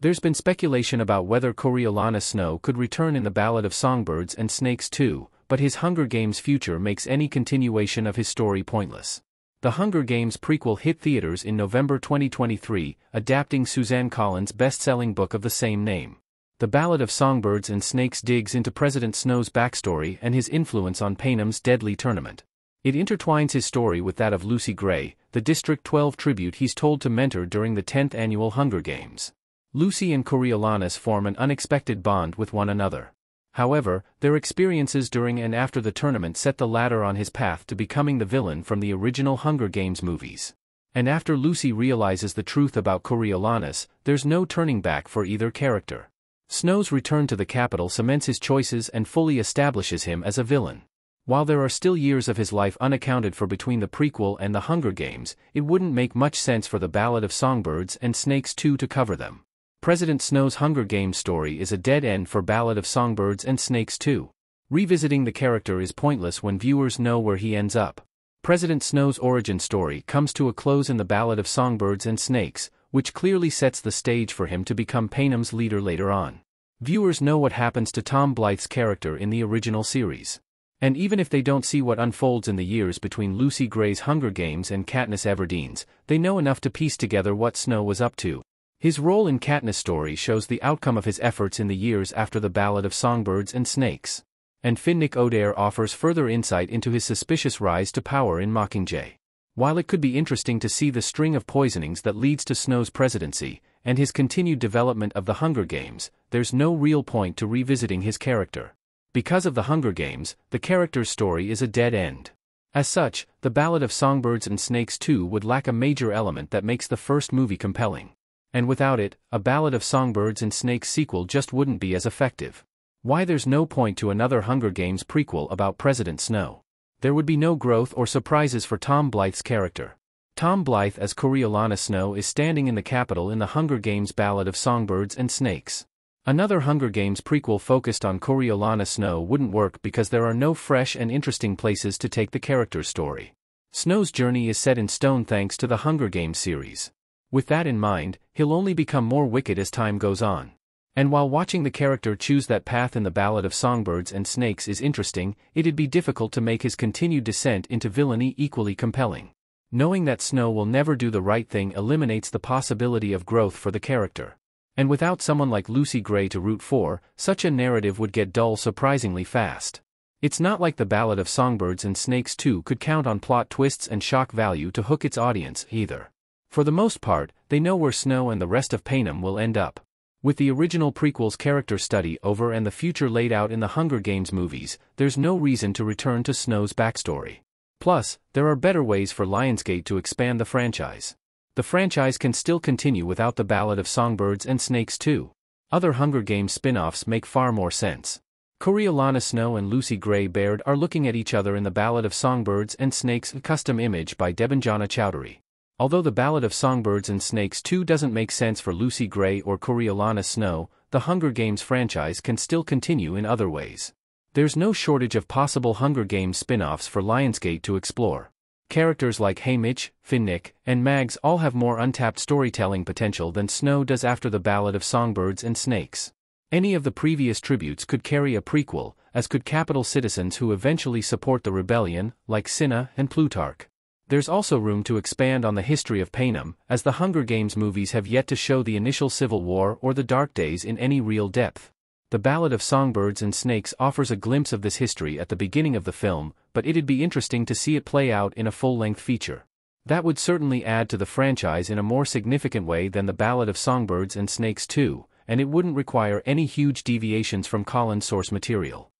There's been speculation about whether Coriolanus Snow could return in the Ballad of Songbirds and Snakes 2, but his Hunger Games future makes any continuation of his story pointless. The Hunger Games prequel hit theaters in November 2023, adapting Suzanne Collins' best-selling book of the same name. The Ballad of Songbirds and Snakes digs into President Snow's backstory and his influence on Panem's deadly tournament. It intertwines his story with that of Lucy Gray, the District 12 tribute he's told to mentor during the 10th annual Hunger Games. Lucy and Coriolanus form an unexpected bond with one another. However, their experiences during and after the tournament set the latter on his path to becoming the villain from the original Hunger Games movies. And after Lucy realizes the truth about Coriolanus, there's no turning back for either character. Snow's return to the capital cements his choices and fully establishes him as a villain. While there are still years of his life unaccounted for between the prequel and the Hunger Games, it wouldn't make much sense for the Ballad of Songbirds and Snakes 2 to cover them. President Snow's Hunger Games story is a dead end for Ballad of Songbirds and Snakes 2. Revisiting the character is pointless when viewers know where he ends up. President Snow's origin story comes to a close in the Ballad of Songbirds and Snakes, which clearly sets the stage for him to become Panem's leader later on. Viewers know what happens to Tom Blythe's character in the original series. And even if they don't see what unfolds in the years between Lucy Gray's Hunger Games and Katniss Everdeen's, they know enough to piece together what Snow was up to. His role in Katniss' story shows the outcome of his efforts in the years after the Ballad of Songbirds and Snakes. And Finnick Odair offers further insight into his suspicious rise to power in Mockingjay. While it could be interesting to see the string of poisonings that leads to Snow's presidency, and his continued development of the Hunger Games, there's no real point to revisiting his character. Because of the Hunger Games, the character's story is a dead end. As such, the Ballad of Songbirds and Snakes 2 would lack a major element that makes the first movie compelling. And without it, a Ballad of Songbirds and Snakes sequel just wouldn't be as effective. Why there's no point to another Hunger Games prequel about President Snow? There would be no growth or surprises for Tom Blythe's character. Tom Blythe as Coriolanus Snow is standing in the capital in the Hunger Games Ballad of Songbirds and Snakes. Another Hunger Games prequel focused on Coriolanus Snow wouldn't work because there are no fresh and interesting places to take the character's story. Snow's journey is set in stone thanks to the Hunger Games series. With that in mind, he'll only become more wicked as time goes on. And while watching the character choose that path in the Ballad of Songbirds and Snakes is interesting, it'd be difficult to make his continued descent into villainy equally compelling. Knowing that Snow will never do the right thing eliminates the possibility of growth for the character. And without someone like Lucy Gray to root for, such a narrative would get dull surprisingly fast. It's not like the Ballad of Songbirds and Snakes 2 could count on plot twists and shock value to hook its audience either. For the most part, they know where Snow and the rest of Panem will end up. With the original prequel's character study over and the future laid out in the Hunger Games movies, there's no reason to return to Snow's backstory. Plus, there are better ways for Lionsgate to expand the franchise. The franchise can still continue without the Ballad of Songbirds and Snakes 2. Other Hunger Games spin-offs make far more sense. Coriolanus Snow and Lucy Gray Baird are looking at each other in the Ballad of Songbirds and Snakes, a custom image by Debanjana Chowdhury. Although the Ballad of Songbirds and Snakes 2 doesn't make sense for Lucy Gray or Coriolanus Snow, the Hunger Games franchise can still continue in other ways. There's no shortage of possible Hunger Games spin-offs for Lionsgate to explore. Characters like Haymitch, Finnick, and Mags all have more untapped storytelling potential than Snow does after the Ballad of Songbirds and Snakes. Any of the previous tributes could carry a prequel, as could capital citizens who eventually support the rebellion, like Cinna and Plutarch. There's also room to expand on the history of Panem, as the Hunger Games movies have yet to show the initial civil war or the Dark Days in any real depth. The Ballad of Songbirds and Snakes offers a glimpse of this history at the beginning of the film, but it'd be interesting to see it play out in a full-length feature. That would certainly add to the franchise in a more significant way than the Ballad of Songbirds and Snakes 2, and it wouldn't require any huge deviations from Collins' source material.